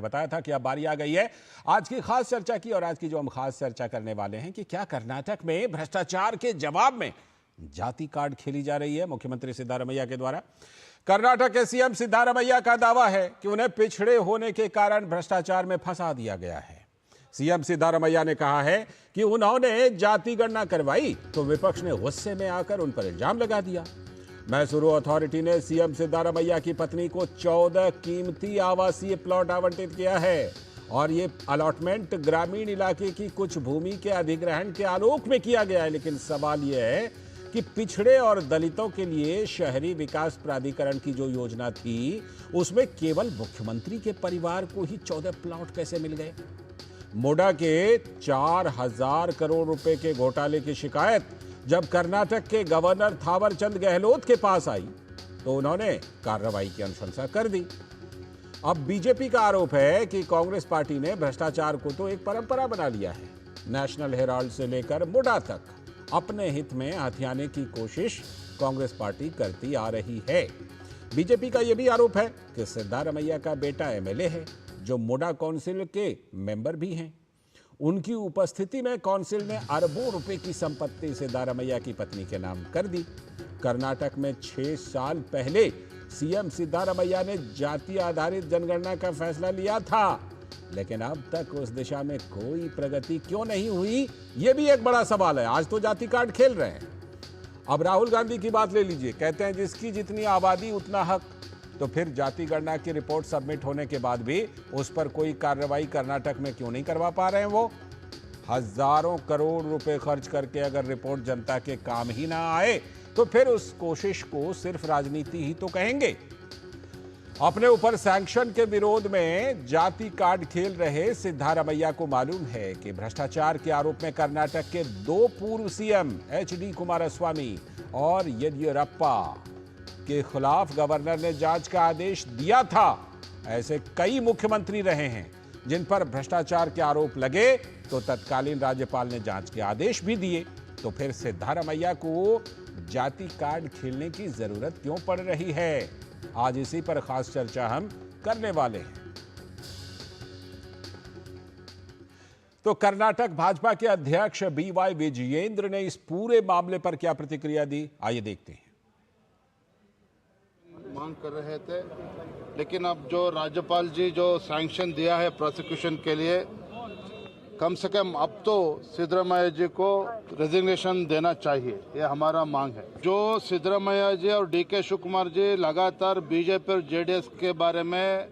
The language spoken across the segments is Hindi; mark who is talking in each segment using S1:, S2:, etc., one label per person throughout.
S1: बताया था कि अब बारी आ गई है आज की खास चर्चा की। और आज की जो हम खास चर्चा करने वाले हैं कि क्या कर्नाटक में भ्रष्टाचार के जवाब में जाति कार्ड खेली जा रही है मुख्यमंत्री सिद्धारमैया के द्वारा। कर्नाटक के सीएम सिद्धारमैया का दावा है कि उन्हें पिछड़े होने के कारण भ्रष्टाचार में फंसा दिया गया है। सीएम सिद्धारमैया ने कहा है कि उन्होंने जाति गणना करवाई तो विपक्ष ने गुस्से में आकर उन पर इल्जाम लगा दिया। मैसूरू अथॉरिटी ने सीएम सिद्धारमैया की पत्नी को 14 कीमती आवासीय प्लॉट आवंटित किया है और ये अलॉटमेंट ग्रामीण इलाके की कुछ भूमि के अधिग्रहण के आलोक में किया गया है। लेकिन सवाल यह है कि पिछड़े और दलितों के लिए शहरी विकास प्राधिकरण की जो योजना थी उसमें केवल मुख्यमंत्री के परिवार को ही 14 प्लॉट कैसे मिल गए। मोडा के 4000 करोड़ रुपए के घोटाले की शिकायत जब कर्नाटक के गवर्नर थावरचंद गहलोत के पास आई तो उन्होंने कार्रवाई की अनुशंसा कर दी। अब बीजेपी का आरोप है कि कांग्रेस पार्टी ने भ्रष्टाचार को तो एक परंपरा बना लिया है। नेशनल हेराल्ड से लेकर मुडा तक अपने हित में हथियाने की कोशिश कांग्रेस पार्टी करती आ रही है। बीजेपी का यह भी आरोप है कि सिद्धारमैया का बेटा एमएलए है जो मुडा काउंसिल के मेंबर भी हैं। उनकी उपस्थिति में काउंसिल ने अरबों रुपए की संपत्ति सिद्धारमैया की पत्नी के नाम कर दी। कर्नाटक में 6 साल पहले सीएम सिद्धारमैया ने जाति आधारित जनगणना का फैसला लिया था, लेकिन अब तक उस दिशा में कोई प्रगति क्यों नहीं हुई, यह भी एक बड़ा सवाल है। आज तो जाति कार्ड खेल रहे हैं। अब राहुल गांधी की बात ले लीजिए, कहते हैं जिसकी जितनी आबादी उतना हक। तो फिर जाति गणना की रिपोर्ट सबमिट होने के बाद भी उस पर कोई कार्रवाई कर्नाटक में क्यों नहीं करवा पा रहे हैं। वो हजारों करोड़ रुपए खर्च करके अगर रिपोर्ट जनता के काम ही ना आए तो फिर उस कोशिश को सिर्फ राजनीति ही तो कहेंगे। अपने ऊपर सैंक्शन के विरोध में जाति कार्ड खेल रहे सिद्धारमैया को मालूम है कि भ्रष्टाचार के आरोप में कर्नाटक के 2 पूर्व सीएम एचडी कुमारस्वामी और येदियुरप्पा के खिलाफ गवर्नर ने जांच का आदेश दिया था। ऐसे कई मुख्यमंत्री रहे हैं जिन पर भ्रष्टाचार के आरोप लगे तो तत्कालीन राज्यपाल ने जांच के आदेश भी दिए। तो फिर सिद्धारमैया को जाति कार्ड खेलने की जरूरत क्यों पड़ रही है, आज इसी पर खास चर्चा हम करने वाले हैं। तो कर्नाटक भाजपा के अध्यक्ष बीवाई विजयेंद्र ने इस पूरे मामले पर क्या प्रतिक्रिया दी, आइए देखते हैं।
S2: मांग कर रहे थे, लेकिन अब जो राज्यपाल जी जो सैंक्शन दिया है प्रोसिक्यूशन के लिए, कम से कम अब तो सिद्धरामैया जी को रेजिग्नेशन देना चाहिए, ये हमारा मांग है। जो सिद्धरामैया जी और डीके शिवकुमार जी लगातार बीजेपी और जेडीएस के बारे में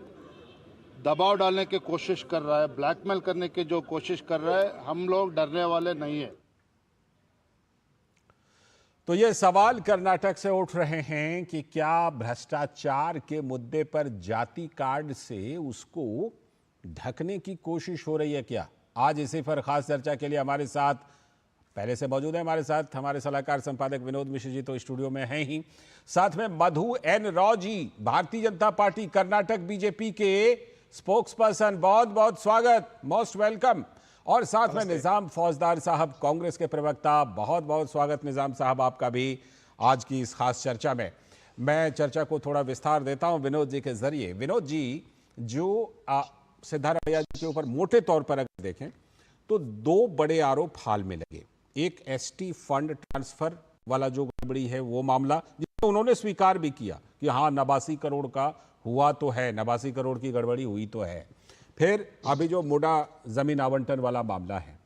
S2: दबाव डालने की कोशिश कर रहा है, ब्लैकमेल करने की जो कोशिश कर रहा है, हम लोग डरने वाले नहीं है।
S1: तो ये सवाल कर्नाटक से उठ रहे हैं कि क्या भ्रष्टाचार के मुद्दे पर जाति कार्ड से उसको ढकने की कोशिश हो रही है क्या। आज इसी पर खास चर्चा के लिए हमारे साथ पहले से मौजूद है हमारे सलाहकार संपादक विनोद मिश्र जी तो स्टूडियो में हैं ही, साथ में मधु N Rao ji, Bharatiya Janata party Karnataka BJP के स्पोक्स पर्सन, बहुत बहुत स्वागत, मोस्ट वेलकम। और साथ में निजाम फौजदार साहब, कांग्रेस के प्रवक्ता, बहुत बहुत स्वागत निजाम साहब आपका भी आज की इस खास चर्चा में। मैं चर्चा को थोड़ा विस्तार देता हूं विनोद जी के जरिए। विनोद जी, जो सिद्धारमैया जी के ऊपर मोटे तौर पर अगर देखें तो 2 बड़े आरोप हाल में लगे। एक एसटी फंड ट्रांसफर वाला जो गड़बड़ी है वो मामला, जिसमें उन्होंने स्वीकार भी किया कि हाँ 89 करोड़ का हुआ तो है, 89 करोड़ की गड़बड़ी हुई तो है। फिर अभी जो मुडा जमीन आवंटन वाला मामला है,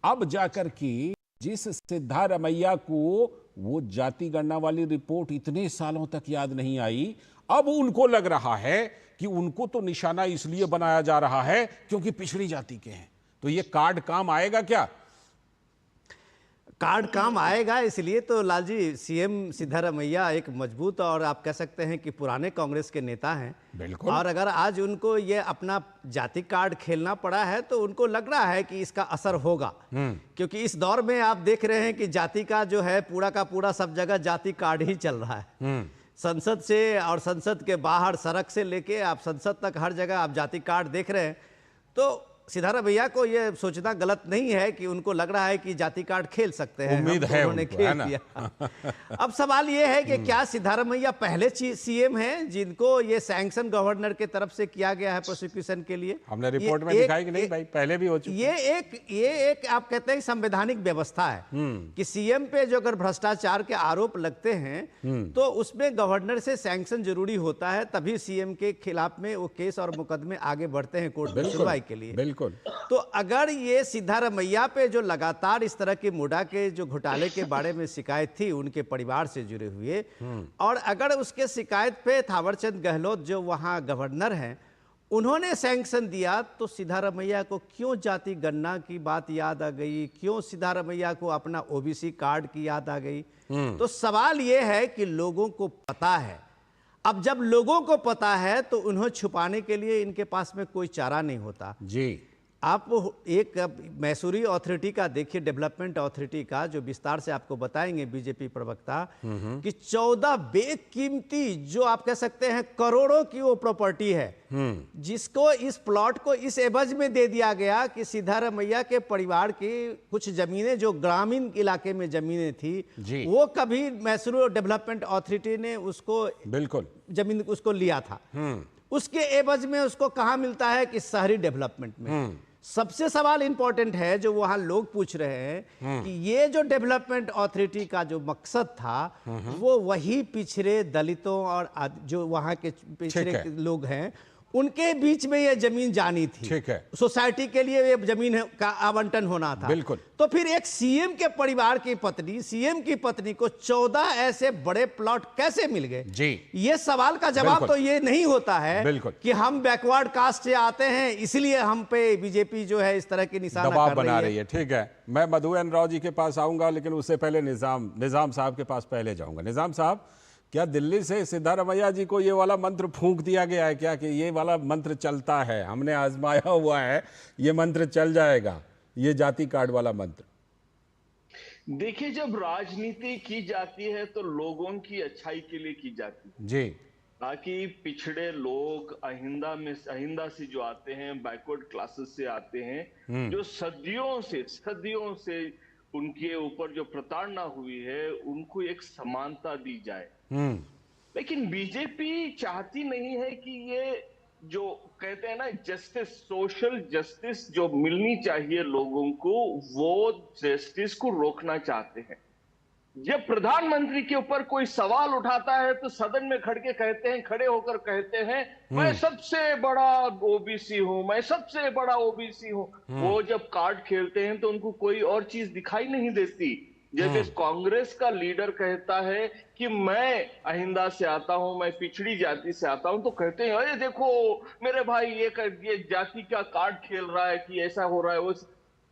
S1: अब जाकर के जिस सिद्धारमैया को वो जाति गणना वाली रिपोर्ट इतने सालों तक याद नहीं आई, अब उनको लग रहा है कि उनको तो निशाना इसलिए बनाया जा रहा है क्योंकि पिछड़ी जाति के हैं। तो ये कार्ड काम आएगा क्या।
S3: कार्ड काम आएगा, इसलिए तो लालजी सीएम सिद्धारमैया एक मजबूत और आप कह सकते हैं कि पुराने कांग्रेस के नेता हैं।
S1: बिल्कुल।
S3: और अगर आज उनको ये अपना जाति कार्ड खेलना पड़ा है तो उनको लग रहा है कि इसका असर होगा, क्योंकि इस दौर में आप देख रहे हैं कि जाति का जो है पूरा का पूरा सब जगह जाति कार्ड ही चल रहा है। संसद से और संसद के बाहर, सड़क से लेके आप संसद तक हर जगह आप जाति कार्ड देख रहे हैं। तो सिद्धारमैया को ये सोचना गलत नहीं है कि उनको लग रहा है कि जाति कार्ड खेल सकते हैं,
S1: उम्मीद है
S3: उन्होंने
S1: उनको, है
S3: खेल
S1: ना?
S3: दिया। अब सवाल ये है कि क्या सिद्धारमैया पहले सीएम हैं जिनको ये सैंक्शन गवर्नर के तरफ से किया गया है प्रोसिक्यूशन के लिए?
S1: हमने रिपोर्ट में दिखाई कि नहीं भाई, पहले भी हो चुकी।
S3: ये एक आप कहते हैं संवैधानिक व्यवस्था है कि सीएम पे जो अगर भ्रष्टाचार के आरोप लगते हैं तो उसमें गवर्नर से सैंक्शन जरूरी होता है, तभी सीएम के खिलाफ में वो केस और मुकदमे आगे बढ़ते हैं कोर्ट में सुनवाई के लिए।
S1: बिल्कुल।
S3: तो अगर ये सिद्धारमैया पे जो लगातार इस तरह के मुडा के जो घोटाले के बारे में शिकायत थी उनके परिवार से जुड़े हुए, और अगर उसके शिकायत पे थावरचंद गहलोत जो वहाँ गवर्नर हैं उन्होंने सैंक्शन दिया, तो सिद्धारमैया को क्यों जाति गणना की बात याद आ गई, क्यों सिद्धारमैया को अपना ओबीसी कार्ड की याद आ गई? तो सवाल ये है कि लोगों को पता है। अब जब लोगों को पता है तो उन्हें छुपाने के लिए इनके पास में कोई चारा नहीं होता
S1: जी।
S3: आप एक मैसूरी अथॉरिटी का देखिए, डेवलपमेंट अथॉरिटी का, जो विस्तार से आपको बताएंगे बीजेपी प्रवक्ता, कि 14 बेकीमती जो आप कह सकते हैं करोड़ों की वो प्रॉपर्टी है जिसको इस प्लॉट को इस एवज में दे दिया गया कि सिद्धारमैया के परिवार की कुछ जमीनें जो ग्रामीण इलाके में जमीनें थी वो कभी मैसूरू डेवलपमेंट अथॉरिटी ने उसको
S1: बिल्कुल
S3: जमीन उसको लिया था, उसके एवज में उसको कहां मिलता है कि शहरी डेवलपमेंट में। सबसे सवाल इंपॉर्टेंट है जो वहां लोग पूछ रहे हैं कि ये जो डेवलपमेंट अथॉरिटी का जो मकसद था वो वही पिछड़े दलितों और जो वहां के पिछड़े लोग हैं उनके बीच में ये जमीन जानी थी।
S1: ठीक है।
S3: सोसाइटी के लिए ये जमीन का आवंटन होना था।
S1: बिल्कुल।
S3: तो फिर एक सीएम के परिवार की पत्नी, सीएम की पत्नी को 14 ऐसे बड़े प्लॉट कैसे मिल गए?
S1: जी।
S3: ये सवाल का जवाब तो ये नहीं होता है कि हम बैकवर्ड कास्ट से आते हैं इसलिए हम पे बीजेपी जो है इस तरह की निशाना
S1: दबाव बना रही है। ठीक है, मैं मधु एन राव जी के पास आऊंगा, लेकिन उससे पहले निजाम साहब के पास पहले जाऊंगा। निजाम साहब, क्या दिल्ली से सिद्धारमैया जी को ये वाला मंत्र फूंक दिया गया है क्या कि ये वाला मंत्र चलता है, हमने आजमाया हुआ है, ये मंत्र चल जाएगा, ये जाति कार्ड वाला मंत्र?
S4: देखिए, जब राजनीति की जाती है तो लोगों की अच्छाई के लिए की जाती है
S1: जी,
S4: ताकि पिछड़े लोग अहिंदा से जो आते हैं, बैकवर्ड क्लासेस से आते हैं, जो सदियों से उनके ऊपर जो प्रताड़ना हुई है, उनको एक समानता दी जाए। लेकिन बीजेपी चाहती नहीं है कि ये जो कहते हैं ना जस्टिस, सोशल जस्टिस जो मिलनी चाहिए लोगों को, वो जस्टिस को रोकना चाहते हैं। जब प्रधानमंत्री के ऊपर कोई सवाल उठाता है तो सदन में खड़े होकर कहते हैं मैं सबसे बड़ा ओबीसी हूं, मैं सबसे बड़ा ओबीसी हूं। वो जब कार्ड खेलते हैं तो उनको कोई और चीज दिखाई नहीं देती। जैसे कांग्रेस का लीडर कहता है कि मैं अहिंदा से आता हूं, मैं पिछड़ी जाति से आता हूं, तो कहते हैं अरे देखो मेरे भाई ये जाति का कार्ड खेल रहा है कि ऐसा हो रहा है वो।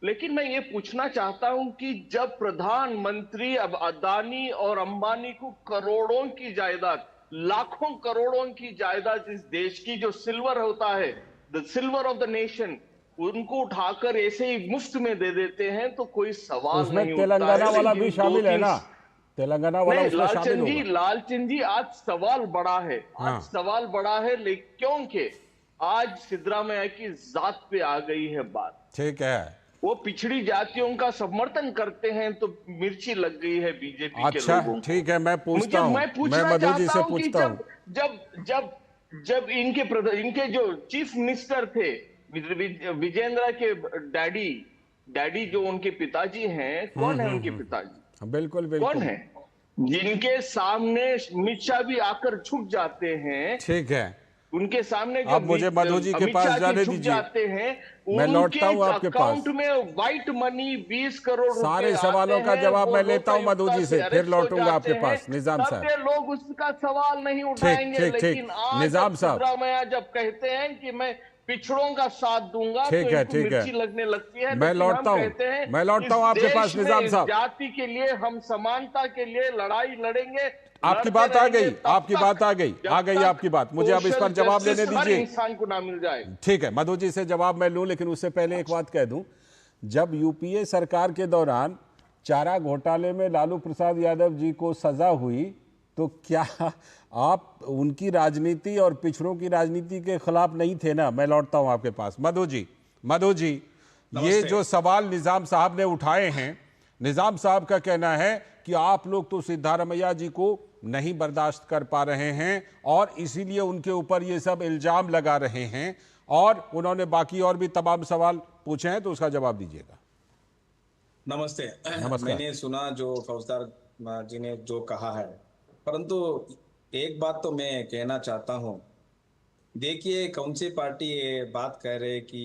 S4: लेकिन मैं ये पूछना चाहता हूं कि जब प्रधानमंत्री अब अदानी और अंबानी को करोड़ों की जायदाद, लाखों करोड़ों की जायदाद इस देश की जो सिल्वर होता है, the silver of the nation, उनको उठाकर ऐसे ही मुफ्त में दे देते हैं तो कोई सवाल
S1: उसमें
S4: नहीं
S1: तेलंगाना वाला भी शामिल है ना? तेलंगाना वाला उसमें शामिल होगा।
S4: लालचंद जी, आज सवाल बड़ा है, आज सवाल बड़ा है, लेकिन क्योंकि आज सिद्धरामैया की जात पे आ गई है बात।
S1: ठीक है,
S4: वो पिछड़ी जातियों का समर्थन करते हैं तो मिर्ची लग गई है बीजेपी के लोगों को।
S1: ठीक है, मैं पूछता हूं, मैं मधु जी से पूछता हूं।
S4: जब इनके जो चीफ मिनिस्टर थे विजेंद्र के डैडी जो उनके पिताजी हैं, कौन है उनके पिताजी?
S1: बिल्कुल
S4: कौन है? जिनके सामने अमित शाह भी आकर झुक जाते हैं।
S1: ठीक है,
S4: उनके सामने
S1: अब मुझे मधु जी के पास जाने दीजिए,
S4: जाते हैं,
S1: मैं लौटता हूं आपके पास।
S4: अकाउंट में व्हाइट मनी 20 करोड़
S1: सारे सवालों का जवाब मैं लेता हूं मधु जी से, फिर लौटूंगा आपके पास। निजाम साहब,
S4: लोग उसका सवाल नहीं उठाएंगे, लेकिन आज
S1: निजाम साहब,
S4: सिद्धरामैया जब कहते हैं कि मैं पिछड़ों का साथ दूंगा तो इनको मिर्ची लगने लगती है।
S1: मैं लौटता हूं आपके पास। निजाम साहब,
S4: जाति के लिए, हम समानता के लिए लड़ाई लड़ेंगे।
S1: आपकी बात आ गई, आपकी बात आ गई आपकी बात। मुझे अब इस पर जवाब लेने दीजिए,
S4: इंसान को ना मिल जाए।
S1: ठीक है, मधु जी से जवाब मैं लूं, लेकिन उससे पहले एक बात कह दूं। जब यूपीए सरकार के दौरान चारा घोटाले में लालू प्रसाद यादव जी को सजा हुई, तो क्या आप उनकी राजनीति और पिछड़ों की राजनीति के खिलाफ नहीं थे ना? मैं लौटता हूं आपके पास। मधु जी, मधु जी, ये जो सवाल निजाम साहब ने उठाए हैं, निजाम साहब का कहना है कि आप लोग तो सिद्धारमैया जी को नहीं बर्दाश्त कर पा रहे हैं और इसीलिए उनके ऊपर ये सब इल्जाम लगा रहे हैं, और उन्होंने बाकी और भी तमाम सवाल पूछे हैं, तो उसका जवाब दीजिएगा।
S5: नमस्ते।
S1: नमस्कार।
S5: मैंने सुना जो फौजदार जी ने जो कहा है, परंतु एक बात तो मैं कहना चाहता हूं। देखिए, कौन सी पार्टी ये बात कह रहे कि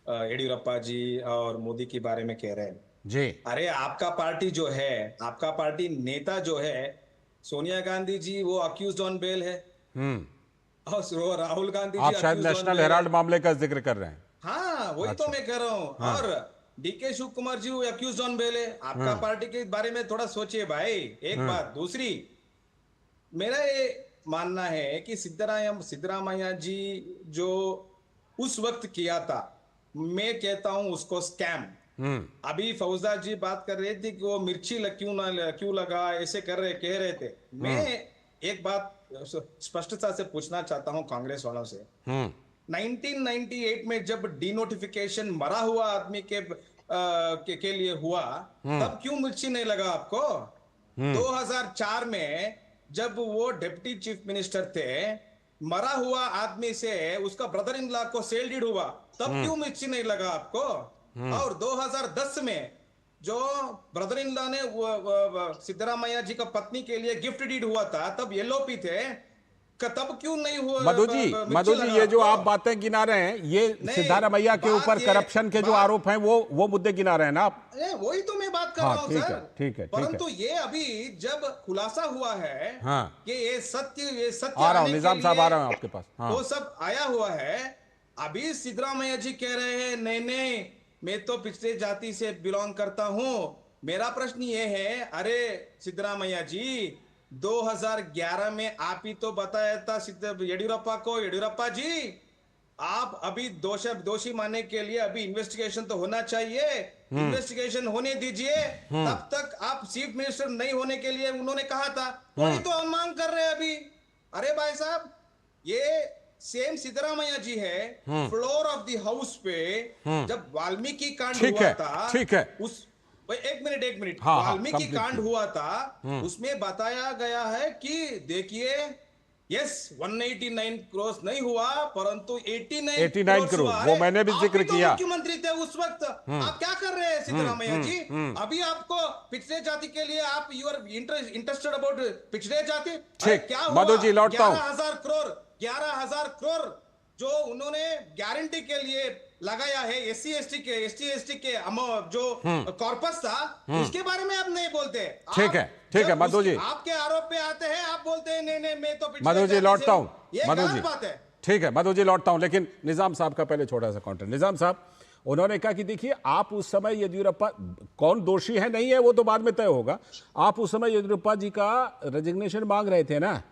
S5: येडियुरप्पा जी और मोदी के बारे में कह रहे हैं
S1: जी।
S5: अरे आपका पार्टी जो है, आपका पार्टी नेता जो है सोनिया गांधी जी, वो अक्यूज्ड ऑन बेल है। और राहुल गांधी
S1: आप
S5: जी
S1: शायद
S5: accused on
S1: नेशनल
S5: bail है।
S1: हेराल्ड मामले का जिक्र कर रहे हैं।
S5: हाँ, वही तो मैं कह रहा हूँ।
S1: हाँ।
S5: और DK Shivakumar ji accused on bail है। आपका पार्टी के बारे में थोड़ा सोचिए भाई। एक बात। दूसरी, मेरा ये मानना है कि सिद्धरामैया जी जो उस वक्त किया था, मैं कहता हूं उसको स्कैम। अभी फौजदार जी बात कर रहे थे कि वो मिर्ची क्यों लगा, ऐसे कह रहे थे। मैं एक बात स्पष्टता से पूछना चाहता हूं कांग्रेस वालों से। 1998 में जब डिनोटिफिकेशन मरा हुआ आदमी के लिए हुआ, तब क्यों मिर्ची नहीं लगा आपको? 2004 में जब वो डिप्टी चीफ मिनिस्टर थे, मरा हुआ आदमी से उसका ब्रदर इन लॉ को सेल डीड हुआ, तब क्यों मिर्ची नहीं लगा आपको? और 2010 में जो ब्रदर इन लॉ ने सिद्धरामैया जी का पत्नी के लिए गिफ्ट डीड हुआ था, तब एलओपी थे, तब क्यों नहीं हुआ?
S1: मधु जी, ये जो आप बातें गिना रहे हैं, ये सिद्धारमैया के ऊपर करप्शन के जो आरोप हैं, वो मुद्दे गिना रहे हैं ना आप?
S5: वही तो मैं बात कर रहा हूं सर।
S1: ठीक है।
S5: परंतु ये अभी जब खुलासा हुआ है कि ये सत्य
S1: आ रहा हूं, निजाम साहब आ रहा हूं आपके पास।
S5: वो सब आया हुआ है। अभी सिद्धरामैया जी कह रहे हैं नहीं, मैं तो पिछड़े जाति से बिलोंग करता हूं। मेरा प्रश्न ये है, अरे सिद्धरामैया जी, 2011 में आप ही तो बताया था येडियुरप्पा को, येडियुरप्पा जी आप अभी दोषी मानने के लिए अभी इन्वेस्टिगेशन तो होना चाहिए, इन्वेस्टिगेशन होने दीजिए, तब तक आप चीफ मिनिस्टर नहीं होने के लिए उन्होंने कहा था। वही तो हम मांग कर रहे हैं अभी। अरे भाई साहब, ये सेम सिद्धरामैया जी है, फ्लोर ऑफ द हाउस पे जब वाल्मीकि कांड हुआ था,
S1: ठीक है।
S5: उस एक मिनट
S1: हाँ,
S5: वाल्मीकि कांड हुआ था, उसमें बताया गया है कि देखिए, यस 189 करोड़ नहीं हुआ, परंतु 89 करोड़ हुआ।
S1: वो मैंने भी जिक्र किया।
S5: मुख्यमंत्री थे उस वक्त। आप क्या कर रहे हैं सिद्धरामैया जी? अभी आपको पिछड़े जाति के लिए आप यू आर इंटरेस्टेड अबाउट पिछड़े जाति? क्या
S1: मधु जी, लौटता हूं।
S5: 11,000 करोड़ जो उन्होंने गारंटी के लिए लगाया है, एससी एसटी के जो कॉर्पस था, उसके बारे में आप नहीं बोलते।
S1: ठीक है मधु जी,
S5: आपके आरोप पे आते हैं, आप बोलते हैं नहीं मैं तो
S1: मधु जी लौटता हूं।
S5: ये गलत बात है।
S1: ठीक है मधु जी, लौटता हूं, लेकिन निजाम साहब का पहले छोटा सा काउंटर। निजाम साहब, उन्होंने कहा कि देखिए, आप उस समय येदियुरप्पा कौन दोषी है नहीं है वो तो बाद में तय होगा, आप उस समय येदियुरप्पा जी का रेजिग्नेशन मांग रहे थे ना,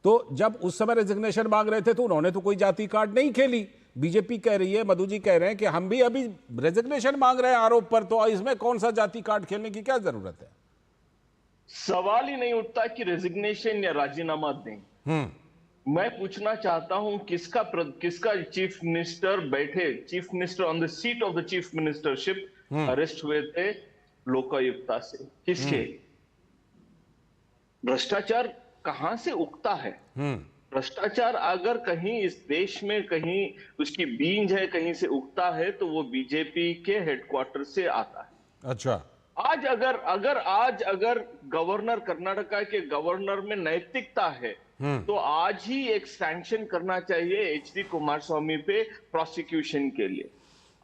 S1: तो जब उस समय रेजिग्नेशन मांग रहे थे तो उन्होंने तो कोई जाति कार्ड नहीं खेली। बीजेपी कह रही है, मधु जी कह रहे हैं कि हम भी अभी रेजिग्नेशन मांग रहे हैं आरोप पर, तो इसमें कौन सा जाति कार्ड खेलने की क्या जरूरत है?
S4: सवाल ही नहीं उठता कि रेजिग्नेशन या राजीनामा दें। मैं पूछना चाहता हूं, किसका चीफ मिनिस्टर बैठे, chief minister on the seat of the chief ministership arrest हुए थे लोकायुक्ता से? किसके? भ्रष्टाचार कहां से उगता है? भ्रष्टाचार अगर कहीं इस देश में कहीं उसकी बीज है, कहीं से उगता है, तो वो बीजेपी के हेडक्वार्टर से आता है।
S1: अच्छा,
S4: आज अगर गवर्नर, कर्नाटका के गवर्नर में नैतिकता है, तो आज ही एक सैंक्शन करना चाहिए एचडी कुमारस्वामी पे प्रोसिक्यूशन के लिए।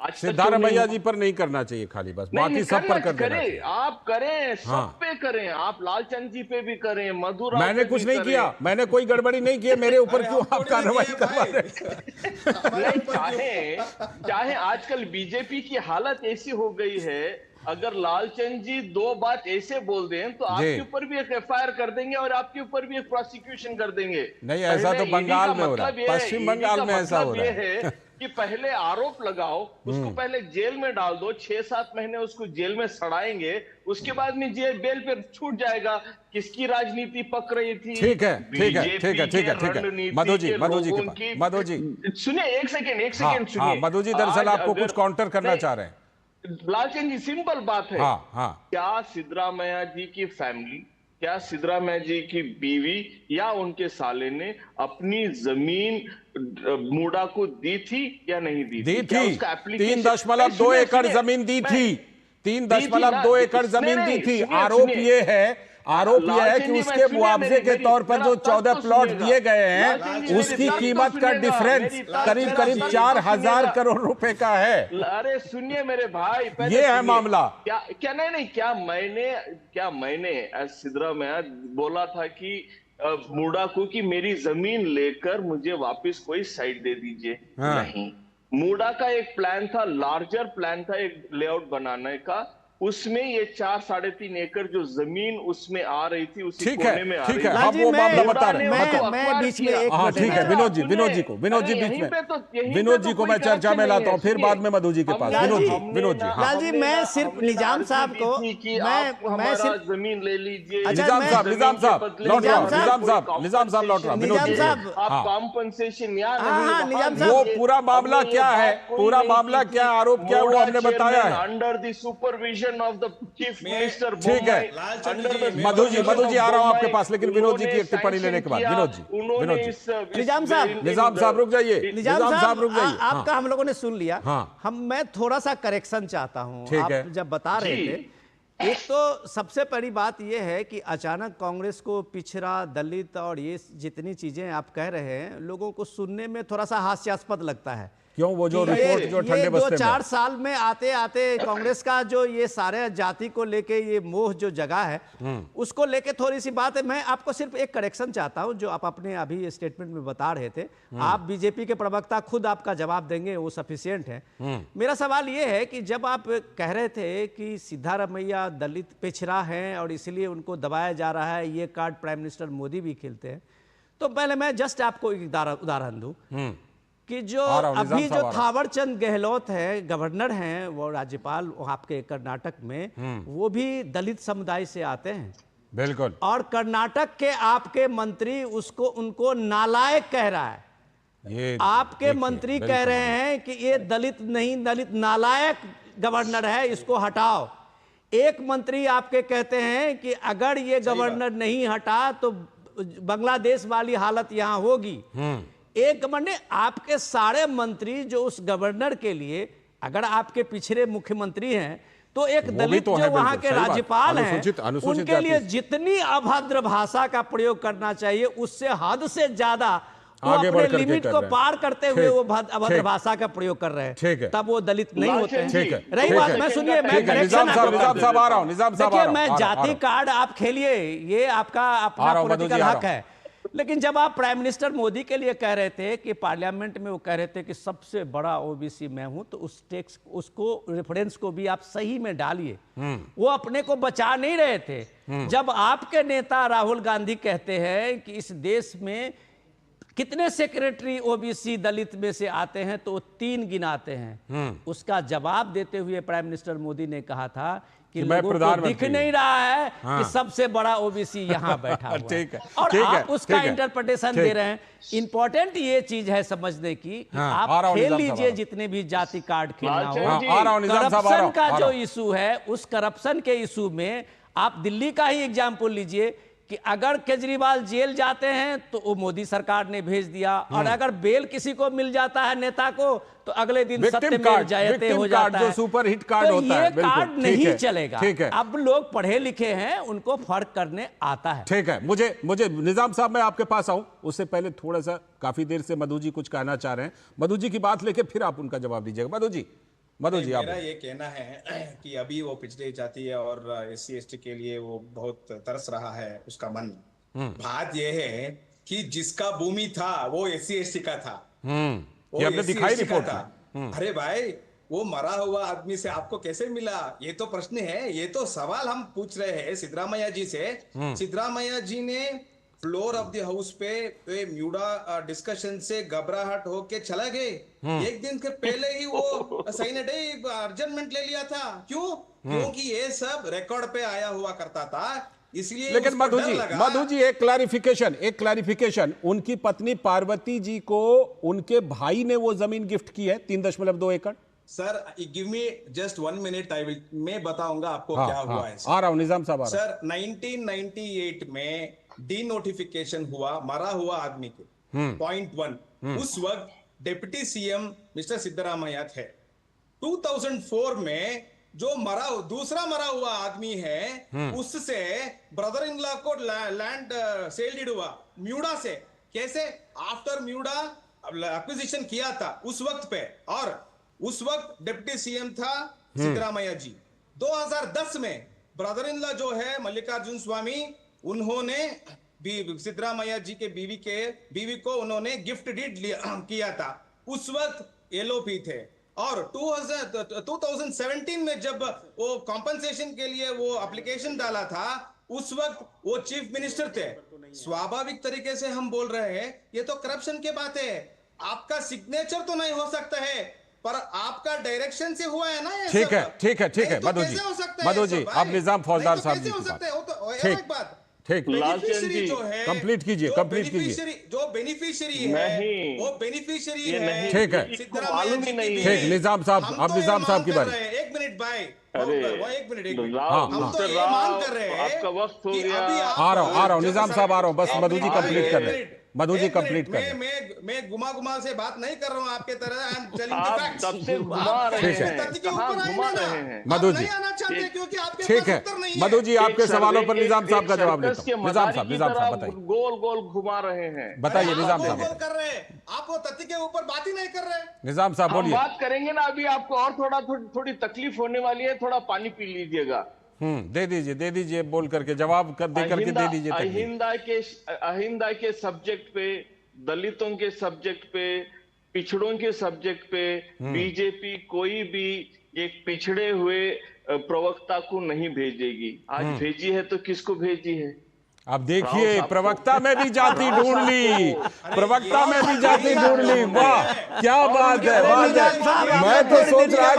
S1: सिद्धारमैया जी पर नहीं करना चाहिए खाली, बस बाकी सब पर कर देना चाहिए।
S4: आप करें, सब पे करें, आप लालचंद जी पे भी करें, मधुरा।
S1: मैंने कुछ नहीं किया, मैंने कोई गड़बड़ी नहीं की, मेरे ऊपर क्यों आप कार्रवाई करवा
S4: रहे? चाहे आजकल बीजेपी की हालत ऐसी हो गई है, अगर लालचंद जी दो बात ऐसे बोल दें तो आपके ऊपर भी एक एफआईआर कर देंगे और आपके ऊपर भी एक प्रोसिक्यूशन कर देंगे।
S1: नहीं, ऐसा तो बंगाल में हो रहा है, पश्चिम बंगाल में ऐसा हो रहा है।
S4: कि पहले आरोप लगाओ, उसको पहले जेल में डाल दो, 6-7 महीने उसको जेल में सड़ाएंगे, उसके बाद में बेल पे छूट जाएगा। किसकी राजनीति पक रही थी?
S1: ठीक है, ठीक है, ठीक है, ठीक है, ठीक है। मधु जी मधु जी
S4: सुनिए, एक सेकेंड सुनिए।
S1: मधु जी दरअसल आपको कुछ काउंटर करना चाह रहे हैं।
S4: लालचंद जी, सिंपल बात है।
S1: हाँ।
S4: क्या सिद्धरामैया जी की फैमिली, क्या सिद्धरामैया जी की बीवी या उनके साले ने अपनी जमीन मूडा को दी थी या नहीं दी
S1: थी?
S4: 3.2
S1: एकड़ जमीन दी थी। 3.2 एकड़ जमीन दी थी। आरोप ये है कि उसके मुआवजे के तौर पर जो 14 प्लॉट दिए गए हैं, उसकी कीमत का डिफरेंस करीब 4,000 करोड़ रुपए का है।
S4: अरे सुनिए मेरे भाई,
S1: ये है मामला।
S4: क्या मैंने सिद्धरामैया बोला था कि मूडा को कि मेरी जमीन लेकर मुझे वापस कोई साइट दे दीजिए? नहीं, मूडा का एक प्लान था, लार्जर प्लान था एक लेआउट बनाने का। उसमें ये 4-3.5 एकड़ जो जमीन उसमें आ रही थी, उसी कोने में आ रही थी।
S1: हम वो मामला बता रहे हैं।
S3: मैं बीच में
S1: ठीक है, विनोद जी बीच में, विनोद जी को मैं चर्चा में लाता हूँ, फिर बाद में मधु जी के पास। विनोद जी
S3: लाल जी, मैं सिर्फ निजाम साहब को मैं सिर्फ
S4: जमीन ले लीजिए।
S1: निजाम साहब लौट रहा।
S3: निजाम साहब,
S4: आप कॉम्पनसेशन
S1: वो पूरा मामला क्या है, आरोप क्या है, वो हमने बताया है।
S4: Under the supervision of the chief minister.
S1: ठीक है, मधु जी आ रहा हूं आपके पास, लेकिन विनोद जी की एक टिप्पणी लेने के बाद। विनोद जी निजाम साहब रुक जाइए।
S3: निजाम साहब रुक जाइए। आपका हम लोगों ने सुन लिया। मैं थोड़ा सा करेक्शन चाहता हूं। आप जब बता रहे थे, एक तो सबसे बड़ी बात यह है कि अचानक कांग्रेस को पिछड़ा, दलित और ये जितनी चीजें आप कह रहे हैं, लोगों को सुनने में थोड़ा सा हास्यास्पद लगता है।
S1: क्यों? वो जो रिपोर्ट जो ठंडे बस्ते में
S3: 4 साल में आते आते कांग्रेस का जो ये सारे जाति को लेके ये मोह जो जगह है, उसको लेके थोड़ी सी बात है। मैं आपको सिर्फ एक करेक्शन चाहता हूं, जो आप अपने अभी स्टेटमेंट में बता रहे थे। आप बीजेपी के प्रवक्ता, खुद आपका जवाब देंगे, वो सफिशिएंट है। मेरा सवाल ये है कि जब आप कह रहे थे कि सिद्धारमैया दलित पिछड़ा है और इसलिए उनको दबाया जा रहा है, ये कार्ड प्राइम मिनिस्टर मोदी भी खेलते हैं, तो पहले मैं जस्ट आपको एक उदाहरण दूं कि जो अभी जो थावरचंद गहलोत है, गवर्नर हैं, वो राज्यपाल आपके कर्नाटक में, वो भी दलित समुदाय से आते हैं।
S1: बिल्कुल।
S3: और कर्नाटक के आपके मंत्री उनको नालायक कह रहा है।
S1: ये
S3: आपके मंत्री कह रहे हैं कि ये दलित नहीं, दलित नालायक गवर्नर है, इसको हटाओ। एक मंत्री आपके कहते हैं कि अगर ये गवर्नर नहीं हटा तो बांग्लादेश वाली हालत यहां होगी। एक गवर्नर, आपके सारे मंत्री जो उस गवर्नर के लिए, अगर आपके पिछड़े मुख्यमंत्री हैं, तो एक दलित जो वहां के राज्यपाल हैं, उनके लिए जितनी अभद्र भाषा का प्रयोग करना चाहिए, उससे हद से ज्यादा वो अपने लिमिट को पार करते हुए वो अभद्र भाषा का प्रयोग कर रहे हैं, तब वो दलित नहीं होते हैं। रही बात, मैं सुनिए, मैं
S1: निजाम साहब आ रहा हूं।
S3: देखिए, मैं जाति कार्ड आप खेलिए, ये आपका अपना पॉलिटिकल हक है, लेकिन जब आप प्राइम मिनिस्टर मोदी के लिए कह रहे थे कि पार्लियामेंट में वो कह रहे थे कि सबसे बड़ा ओबीसी मैं हूं, तो उस टेक्स्ट, उसको रेफरेंस को भी आप सही में डालिए। वो अपने को बचा नहीं रहे थे। जब आपके नेता राहुल गांधी कहते हैं कि इस देश में कितने सेक्रेटरी ओबीसी दलित में से आते हैं, तो 3 गिनाते हैं। उसका जवाब देते हुए प्राइम मिनिस्टर मोदी ने कहा था कि लोगों को दिख नहीं रहा है कि सबसे बड़ा ओबीसी यहाँ बैठा हुआ है। और आप उसका इंटरप्रिटेशन दे रहे हैं। इंपॉर्टेंट ये चीज है समझने की, आप खेल लीजिए जितने भी जाति कार्ड खेलना हो। करप्शन का जो इशू है, उस करप्शन के इशू में आप दिल्ली का ही एग्जाम्पल लीजिए कि अगर केजरीवाल जेल जाते हैं तो वो मोदी सरकार ने भेज दिया, और अगर बेल किसी को मिल जाता है नेता को, तो अगले दिन सत्यमेव जयते हो जाता है।
S1: जो सुपर हिट कार्ड होता है,
S3: ये कार्ड नहीं चलेगा। अब लोग पढ़े लिखे हैं, उनको फर्क करने आता है।
S1: ठीक है, मुझे निजाम साहब, मैं आपके पास आऊं, उससे पहले थोड़ा सा, काफी देर से मधु जी कुछ कहना चाह रहे हैं। मधु जी की बात लेके फिर आप उनका जवाब दीजिएगा। मधु जी
S5: मेरा ये कहना है कि अभी वो पिछड़ी जाति है और SC ST के लिए वो बहुत तरस रहा है उसका मन। बात ये है कि जिसका भूमि था वो SC ST का था,
S1: ये आपने दिखाई रिपोर्ट था।
S5: अरे भाई, वो मरा हुआ आदमी से आपको कैसे मिला? ये तो प्रश्न है, ये तो सवाल हम पूछ रहे हैं सिद्धरामैया जी से। सिद्धरामैया जी ने फ्लोर ऑफ द हाउस पे वे म्यूडा डिस्कशन से घबराहट होके चला गए। एक दिन के पहले ही वो साइनेट अर्जेंटमेंट ले लिया था। क्यों? क्योंकि ये सब रिकॉर्ड पे आया हुआ करता था, इसलिए
S1: लेकिन
S5: उसको डर लगा।
S1: मधु जी एक क्लैरिफिकेशन, उनकी पत्नी पार्वती जी को उनके भाई ने वो जमीन गिफ्ट की है 3.2 एकड़।
S5: Sir give me just 1 minute, मैं बताऊंगा आपको क्या हुआ है।
S1: आ रहा हूं निजाम साहब।
S5: सर 1998 में डी नोटिफिकेशन हुआ मरा हुआ आदमी के। पॉइंट 1, उस वक्त डिप्टी सीएम मिस्टर सिद्धरामैया थे। 2004 में जो दूसरा मरा हुआ आदमी है, उससे ब्रदर इन लॉ को लैंड सेल डीड हुआ म्यूडा से। कैसे? आफ्टर म्यूडा एक्विजिशन किया था उस वक्त पे, और उस वक्त डिप्टी सीएम था सिद्धरामैया जी। 2010 में ब्रदर इन लॉ जो है मल्लिकार्जुन स्वामी, उन्होंने सिद्धरामैया जी के बीवी को उन्होंने गिफ्ट डीड किया था। उस वक्त एलओपी थे। और 2017 में जब वो कॉम्पनसेशन के लिए वो एप्लीकेशन डाला था, उस वक्त वो चीफ मिनिस्टर थे। स्वाभाविक तरीके से हम बोल रहे हैं ये तो करप्शन की बात है। आपका सिग्नेचर तो नहीं हो सकता है, पर आपका डायरेक्शन से हुआ है ना ये।
S1: ठीक है मधु जी आप निजाम फौजदार साहब जी
S5: एक बात
S1: ठीक
S4: लालचंद
S5: जो है
S1: कंप्लीट कीजिए
S5: जो बेनिफिशियरी है वो बेनिफिशियरी है।
S1: ठीक है
S4: मालूम ही नहीं
S1: ठीक निजाम साहब, अब निजाम साहब की बारी।
S5: 1 मिनट भाई,
S4: अरे
S5: एक मिनट
S4: हम तो ये मान कर रहे हैं आपका वक्त हो गया।
S1: आ रहा हूं निजाम साहब आ रहा हूं, बस मधु जी कंप्लीट कर रहे हैं। मधु जी कंप्लीट कर रहे हैं।
S5: मैं घुमा से बात नहीं कर रहा हूं आपके तरह।
S4: आप तब से घुमा रहे हैं, कहां घुमा रहे हैं
S1: मधु जी?
S5: क्योंकि आपके
S1: ठीक है मधु जी, आपके सवालों पर निजाम साहब का जवाब लेता हूं। निजाम साहब बताइए,
S4: गोल गोल घुमा रहे हैं।
S1: बताइए निजाम साहब।
S5: कर रहे हैं आप, वो तथ्य के ऊपर बात ही नहीं कर रहे।
S1: निजाम साहब
S4: हम
S1: बोलिए।
S4: बात करेंगे ना, अभी आपको और थोड़ी तकलीफ होने वाली है, थोड़ा पानी पी लीजिएगा।
S1: दे दीजिए बोल करके जवाब दे करके दे दीजिए।
S4: अहिंदा के सब्जेक्ट पे, दलितों के सब्जेक्ट पे, पिछड़ों के सब्जेक्ट पे बीजेपी कोई भी एक पिछड़े हुए प्रवक्ता को नहीं भेजेगी। आज भेजी है तो किसको भेजी है?
S1: अब देखिए प्रवक्ता में भी जाति ढूंढ ली, प्रवक्ता में भी जाति ढूंढ ली। वाह क्या बात है, मैं तो सोच रहा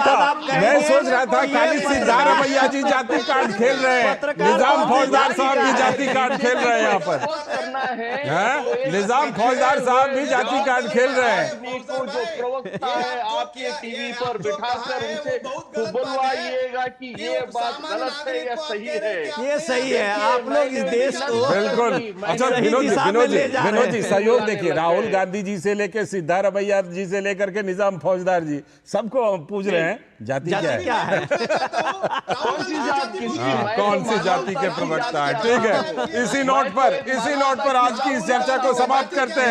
S1: था खाली सिद्धारमैया जी जाति कार्ड खेल रहे हैं, निजाम फौजदार साहब भी जाति कार्ड खेल रहे हैं यहाँ पर।
S4: करना है
S1: निजाम फौजदार साहब भी जाति कार्ड खेल रहे हैं।
S4: को जो प्रवक्ता है आपके टीवी पर बिठाकर उनसे बुलवाइएगा कि ये बात गलत है या सही है।
S3: ये सही है। आप लोग इस देश को
S1: बिल्कुल। अच्छा विनोद जी सहयोग देखिए, राहुल गांधी जी से लेकर सिद्धारमैया जी से लेकर के निजाम फौजदार जी सबको पूछ रहे हैं जाति क्या है? कौन सी जाति के प्रवक्ता है? ठीक है, इसी नोट पर आज की इस चर्चा को समाप्त करते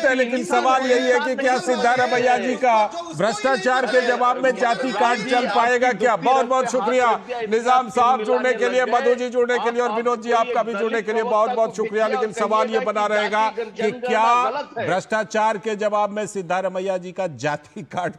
S1: हैं। लेकिन सवाल यही है कि क्या सिद्धारमैया जी का भ्रष्टाचार के जवाब में जाति कार्ड चल पाएगा क्या? बहुत बहुत शुक्रिया निजाम साहब जुड़ने के लिए, मधु जी जुड़ने के लिए, और विनोद जी आपका भी जुड़ने के लिए बहुत बहुत शुक्रिया। लेकिन सवाल ये बना रहेगा कि क्या भ्रष्टाचार के जवाब में सिद्धारमैया जी का जाति कार्ड